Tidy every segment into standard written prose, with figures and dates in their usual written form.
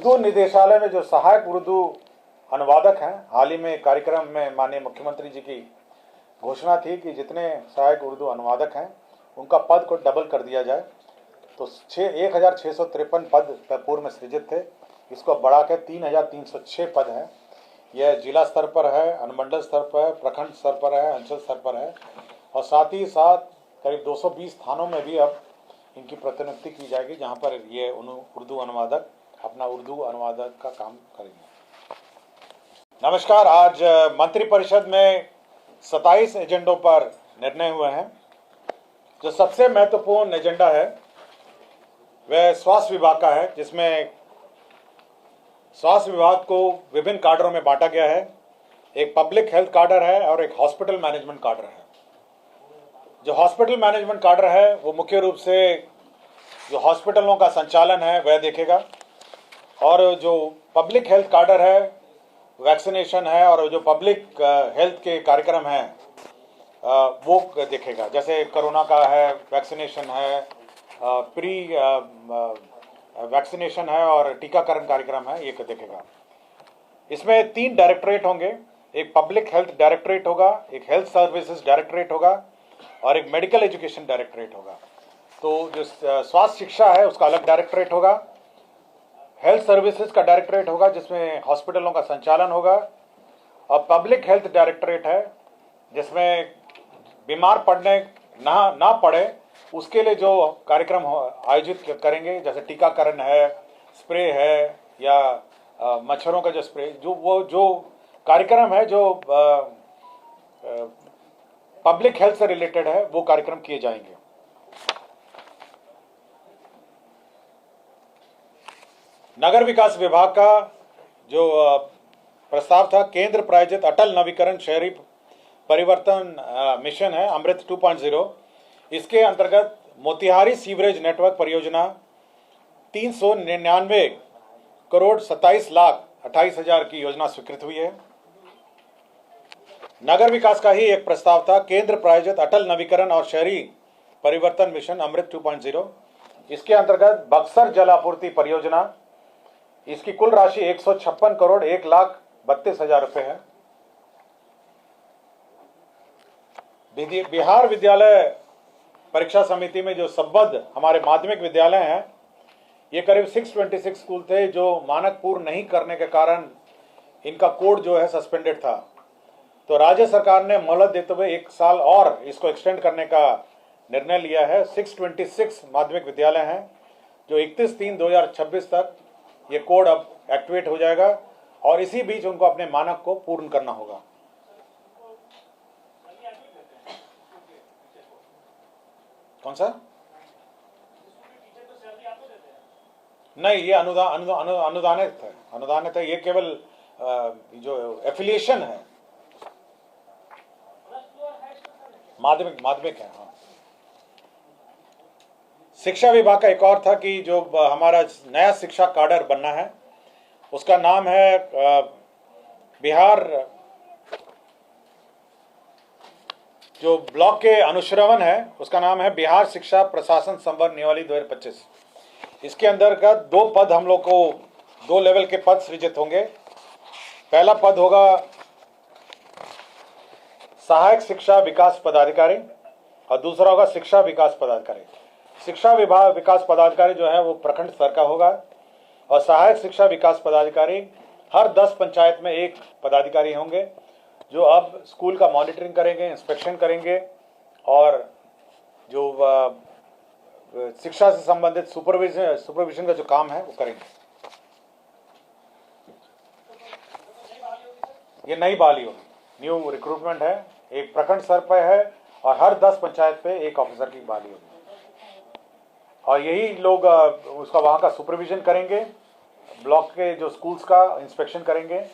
उर्दू निदेशालय में जो सहायक उर्दू अनुवादक हैं, हाल ही में एक कार्यक्रम में माननीय मुख्यमंत्री जी की घोषणा थी कि जितने सहायक उर्दू अनुवादक हैं उनका पद को डबल कर दिया जाए। तो 1653 पद पूर्व में सृजित थे, इसको बढ़ा के 3306 पद हैं। यह जिला स्तर पर है, अनुमंडल स्तर पर है, प्रखंड स्तर पर है, अंचल स्तर पर है और साथ ही साथ करीब 220 थानों में भी अब इनकी प्रतिनियुक्ति की जाएगी, जहां पर ये उर्दू अनुवादक अपना उर्दू अनुवादक का काम करेंगे। नमस्कार। आज मंत्रिपरिषद में 27 एजेंडों पर निर्णय हुए हैं। जो सबसे महत्वपूर्ण एजेंडा है वह स्वास्थ्य विभाग का है, जिसमें स्वास्थ्य विभाग को विभिन्न काडरों में बांटा गया है। एक पब्लिक हेल्थ काडर है और एक हॉस्पिटल मैनेजमेंट काडर है। जो हॉस्पिटल मैनेजमेंट काडर है वो मुख्य रूप से जो हॉस्पिटलों का संचालन है वह देखेगा, और जो पब्लिक हेल्थ काडर है वैक्सीनेशन है और जो पब्लिक हेल्थ के कार्यक्रम हैं वो देखेगा। जैसे कोरोना का है, वैक्सीनेशन है, प्री वैक्सीनेशन है और टीकाकरण कार्यक्रम है, ये देखेगा। इसमें 3 डायरेक्टरेट होंगे। एक पब्लिक हेल्थ डायरेक्टरेट होगा, एक हेल्थ सर्विसेज डायरेक्टरेट होगा और एक मेडिकल एजुकेशन डायरेक्टरेट होगा। तो जो स्वास्थ्य शिक्षा है उसका अलग डायरेक्टरेट होगा, हेल्थ सर्विसेज का डायरेक्टरेट होगा जिसमें हॉस्पिटलों का संचालन होगा, और पब्लिक हेल्थ डायरेक्टरेट है जिसमें बीमार पड़ने ना पड़े उसके लिए जो कार्यक्रम आयोजित करेंगे, जैसे टीकाकरण है, स्प्रे है या मच्छरों का जो स्प्रे, जो कार्यक्रम है जो पब्लिक हेल्थ से रिलेटेड है वो कार्यक्रम किए जाएंगे। नगर विकास विभाग का जो प्रस्ताव था, केंद्र प्रायोजित अटल नवीकरण शहरी परिवर्तन मिशन है अमृत 2.0, इसके अंतर्गत मोतिहारी सीवरेज नेटवर्क परियोजना 399 करोड़ 27,28,000 की योजना स्वीकृत हुई है। नगर विकास का ही एक प्रस्ताव था, केंद्र प्रायोजित अटल नवीकरण और शहरी परिवर्तन मिशन अमृत 2.0, इसके अंतर्गत बक्सर जल आपूर्ति परियोजना, इसकी कुल राशि 156 करोड़ 1,32,000 रुपए है। बिहार विद्यालय परीक्षा समिति में जो संबद्ध हमारे माध्यमिक विद्यालय हैं, ये करीब 626 स्कूल थे जो मानक पूर्ण नहीं करने के कारण इनका कोड जो है सस्पेंडेड था। तो राज्य सरकार ने मोहलत देते हुए 1 साल और इसको एक्सटेंड करने का निर्णय लिया है। 626 माध्यमिक विद्यालय हैं जो 31/3/2026 तक ये कोड अब एक्टिवेट हो जाएगा और इसी बीच उनको अपने मानक को पूर्ण करना होगा। कौन सा? नहीं, ये अनुदानित है। ये केवल जो एफिलिएशन है माध्यमिक है। हाँ। शिक्षा विभाग का एक और था कि जो हमारा नया शिक्षा काडर बनना है उसका नाम है बिहार, जो ब्लॉक के अनुश्रवण है उसका नाम है बिहार शिक्षा प्रशासन संवर्ग नियमावली 2025। इसके अंतर्गत 2 पद हम लोग को 2 लेवल के पद सृजित होंगे। पहला पद होगा सहायक शिक्षा विकास पदाधिकारी और दूसरा होगा शिक्षा विकास पदाधिकारी। शिक्षा विभाग विकास पदाधिकारी जो है वो प्रखंड स्तर का होगा और सहायक शिक्षा विकास पदाधिकारी हर 10 पंचायत में 1 पदाधिकारी होंगे जो अब स्कूल का मॉनिटरिंग करेंगे, इंस्पेक्शन करेंगे और जो शिक्षा से संबंधित सुपरविजन का जो काम है वो करेंगे। ये नई बहाली होगी, न्यू रिक्रूटमेंट है, एक प्रखंड स्तर पर है और हर 10 पंचायत पे 1 ऑफिसर की बहाली होगी और यही लोग उसका वहाँ का सुपरविजन करेंगे, ब्लॉक के जो स्कूल्स का इंस्पेक्शन करेंगे।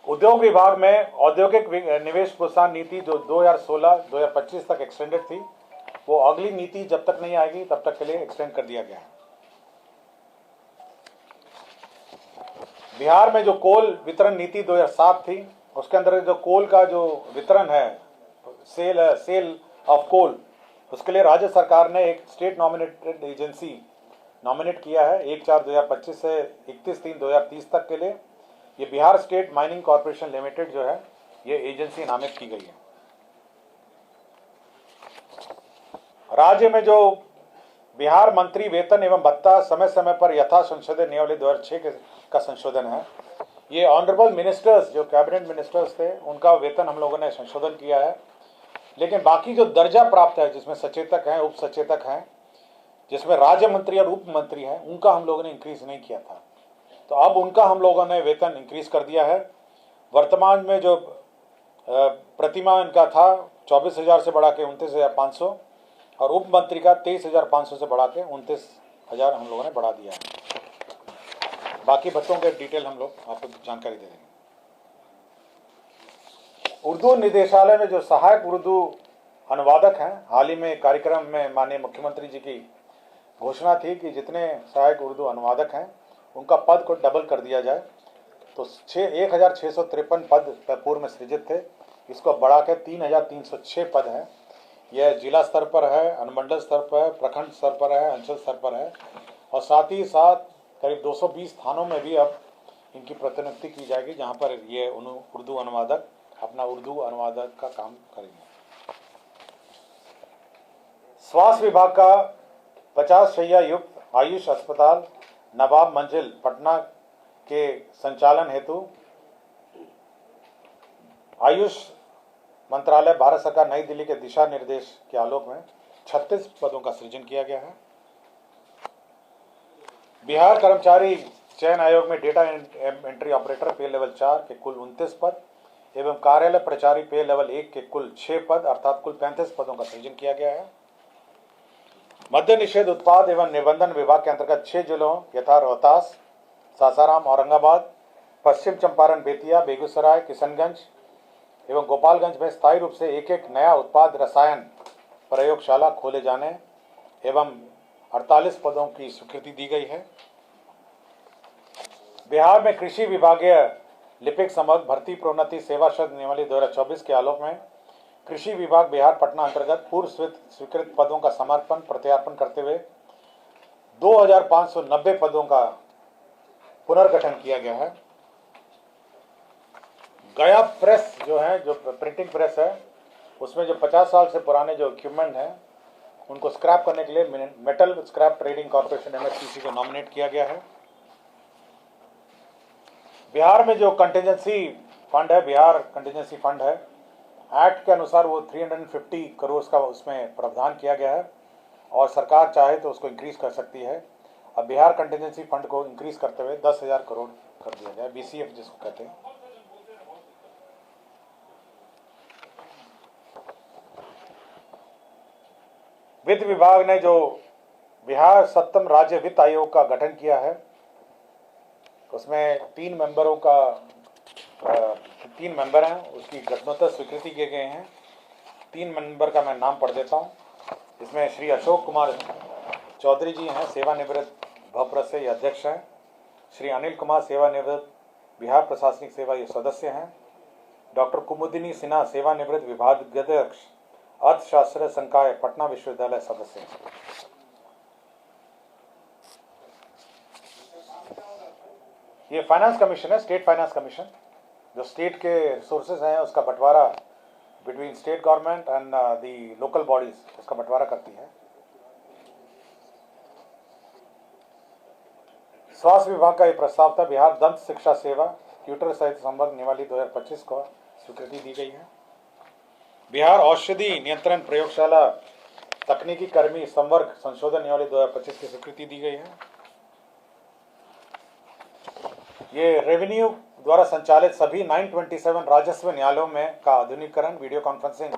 उद्योग विभाग में औद्योगिक निवेश प्रोत्साहन नीति जो 2016-2025 तक एक्सटेंडेड थी, वो अगली नीति जब तक नहीं आएगी तब तक के लिए एक्सटेंड कर दिया गया है। बिहार में जो कोल वितरण नीति 2007 थी, उसके अंदर जो कोल का जो वितरण है, सेल ऑफ कोल, उसके लिए राज्य सरकार ने एक स्टेट नॉमिनेटेड एजेंसी नॉमिनेट किया है 1/4/2025 से 31/3/2030 तक के लिए। ये Bihar state mining corporation limited जो है ये एजेंसी नामित की गई है। राज्य में जो बिहार मंत्री वेतन एवं भत्ता समय समय पर यथा संशोधन नियमावली 2006 का संशोधन है। ये ऑनरेबल मिनिस्टर्स जो कैबिनेट मिनिस्टर्स थे उनका वेतन हम लोगों ने संशोधन किया है, लेकिन बाकी जो दर्जा प्राप्त है जिसमें सचेतक हैं, उप सचेतक हैं, जिसमें राज्य मंत्री और उप मंत्री हैं, उनका हम लोगों ने इंक्रीज नहीं किया था। तो अब उनका हम लोगों ने वेतन इंक्रीज कर दिया है। वर्तमान में जो प्रतिमा इनका था 24,000 से बढ़ा के 29,500 और उप मंत्री का 23,500 से बढ़ा के 29,000 हम लोगों ने बढ़ा दिया है। बाकी बच्चों के डिटेल हम लोग आपको जानकारी दे देंगे। उर्दू निदेशालय में जो सहायक उर्दू अनुवादक हैं, हाल ही में कार्यक्रम में माननीय मुख्यमंत्री जी की घोषणा थी कि जितने सहायक उर्दू अनुवादक हैं उनका पद को डबल कर दिया जाए। तो 1,653 पद पूर्व में सृजित थे, इसको बढ़ा के 3,306 पद हैं। यह जिला स्तर पर है, अनुमंडल स्तर पर, प्रखंड स्तर पर है, अंचल स्तर पर है और साथ ही साथ करीब 220 थानों में भी अब इनकी प्रतिनियुक्ति की जाएगी, जहां पर ये उर्दू अनुवादक अपना उर्दू अनुवादक का काम करेंगे। स्वास्थ्य विभाग का 50 शैय्या युक्त आयुष अस्पताल नवाब मंजिल पटना के संचालन हेतु आयुष मंत्रालय भारत सरकार नई दिल्ली के दिशा निर्देश के आलोक में 36 पदों का सृजन किया गया है। बिहार कर्मचारी चयन आयोग में डेटा एंट्री ऑपरेटर पे लेवल 4 के कुल 29 पद एवं कार्यालय प्रचारी पे लेवल 1 के कुल 6 पद अर्थात कुल 35 पदों का सृजन किया गया है। मद्य निषेध उत्पाद एवं निबंधन विभाग के अंतर्गत 6 जिलों यथा रोहतास, सासाराम, औरंगाबाद, पश्चिम चंपारण, बेतिया, बेगूसराय, किशनगंज एवं गोपालगंज में स्थायी रूप से एक एक नया उत्पाद रसायन प्रयोगशाला खोले जाने एवं 48 पदों की स्वीकृति दी गई है। बिहार में कृषि विभागीय लिपिक समग्र भर्ती प्रोन्नति सेवा शब्द नियमावली 2024 के आलोक में कृषि विभाग बिहार पटना अंतर्गत पूर्व स्वीकृत पदों का समर्पण प्रत्यार्पण करते हुए 2,590 पदों का पुनर्गठन किया गया है। गया प्रेस जो है, जो प्रिंटिंग प्रेस है, उसमें जो 50 साल से पुराने जो इक्विपमेंट हैं उनको स्क्रैप करने के लिए metal scrap trading corporation MSTC को नॉमिनेट किया गया है। बिहार में जो कंटिजेंसी फंड है, बिहार कंटिजेंसी फंड है, एक्ट के अनुसार वो 350 करोड़ का उसमें प्रावधान किया गया है और सरकार चाहे तो उसको इंक्रीज कर सकती है। अब बिहार कंटिजेंसी फंड को इंक्रीज करते हुए 10,000 करोड़ कर दिया जाए, BCF जिसको कहते हैं। वित्त विभाग ने जो बिहार 7th राज्य वित्त आयोग का गठन किया है, उसमें 3 मेंबर हैं, उसकी गठनोत्तर स्वीकृति किए गए हैं। 3 मेंबर का मैं नाम पढ़ देता हूं। इसमें श्री अशोक कुमार चौधरी जी हैं, सेवानिवृत्त भप्र से ये अध्यक्ष हैं। श्री अनिल कुमार सेवानिवृत्त बिहार प्रशासनिक सेवा ये सदस्य हैं। डॉक्टर कुमुदिनी सिन्हा सेवानिवृत्त विभागाध्यक्ष अर्थशास्त्र संकाय पटना विश्वविद्यालय सदस्य हैं। ये फाइनेंस कमीशन है, स्टेट फाइनेंस कमीशन, जो स्टेट के रिसोर्सेज हैं उसका बंटवारा between state government and the local bodies, उसका बंटवारा करती है। स्वास्थ्य विभाग का ये प्रस्ताव था। बिहार दंत शिक्षा सेवा ट्यूटर सहित संबंध नियमावली 2025 को स्वीकृति दी गई है। बिहार औषधि नियंत्रण प्रयोगशाला तकनीकी कर्मी संवर्ग संशोधन नियमावली 2025 की स्वीकृति दी गई है। ये रेवेन्यू द्वारा संचालित सभी 927 राजस्व न्यायालयों में का आधुनिकीकरण वीडियो कॉन्फ्रेंसिंग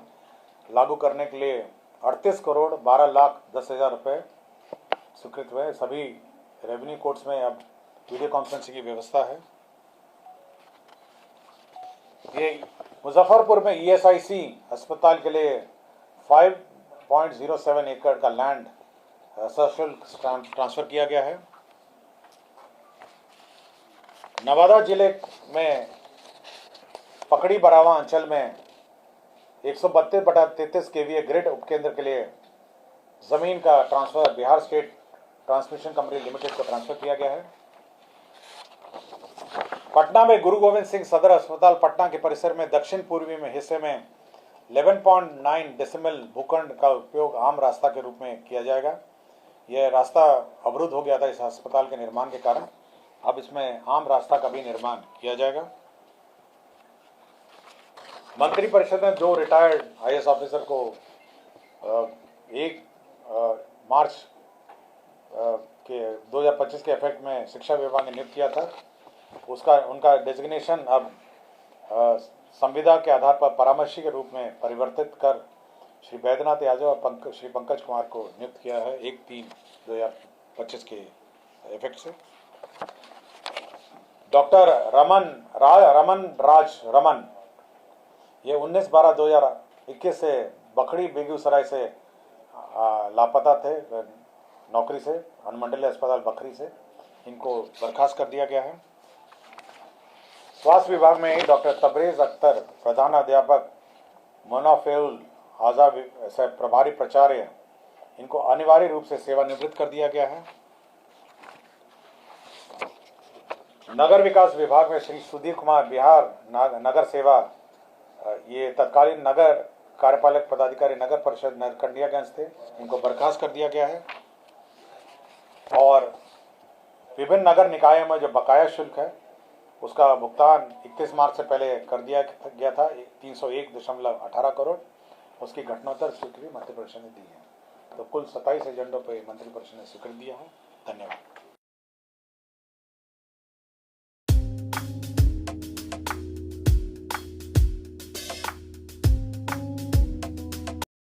लागू करने के लिए 38,12,10,000 रुपये स्वीकृत हुए। सभी रेवेन्यू कोर्ट्स में अब वीडियो कॉन्फ्रेंसिंग की व्यवस्था है। ये मुजफ्फरपुर में ESIC अस्पताल के लिए 5.07 एकड़ का लैंड सशुल्क ट्रांसफर किया गया है। नवादा जिले में पकड़ी बरावा अंचल में 132/33 kVA ग्रिड उपकेंद्र के लिए जमीन का transfer Bihar state transmission company limited को ट्रांसफर किया गया है। पटना में गुरु गोविंद सिंह सदर अस्पताल पटना के परिसर में दक्षिण पूर्वी में हिस्से में 11.9 डेसिमल भूखंड का उपयोग आम रास्ता के रूप में किया जाएगा। यह रास्ता अवरुद्ध हो गया था इस अस्पताल के निर्माण के कारण, अब इसमें आम रास्ता का भी निर्माण किया जाएगा। मंत्रिपरिषद ने 2 रिटायर्ड IAS ऑफिसर को 1 मार्च के 2025 के इफेक्ट में शिक्षा विभाग ने नियुक्त किया था। उनका डेजिग्नेशन अब संविदा के आधार पर परामर्शी के रूप में परिवर्तित कर श्री बैद्यनाथ यादव और श्री पंकज कुमार को नियुक्त किया है 1/3/2025 के इफेक्ट से। डॉक्टर रमन राज रमन ये 19/12/2021 से बखरी बेगूसराय से लापता थे नौकरी से, अनुमंडलीय अस्पताल बखरी से। इनको बर्खास्त कर दिया गया है। स्वास्थ्य विभाग में डॉक्टर तबरेज अख्तर प्रधान अध्यापक, मोनाफेउल आज़ा से प्रभारी प्राचार्य, इनको अनिवार्य रूप से सेवानिवृत्त कर दिया गया है। नगर विकास विभाग में श्री सुधीर कुमार बिहार नगर सेवा, ये तत्कालीन नगर कार्यपालक पदाधिकारी नगर परिषद नरकंडियागंज थे, इनको बर्खास्त कर दिया गया है। और विभिन्न नगर निकायों में जो बकाया शुल्क है उसका भुगतान 31 मार्च से पहले कर दिया गया था 301.18 करोड़। उसकी घटनोत्तर स्वीकृति मंत्रिपरिषद ने दी है। तो कुल 27 एजेंडों पर मंत्रिपरिषद ने स्वीकृति दिया है। धन्यवाद।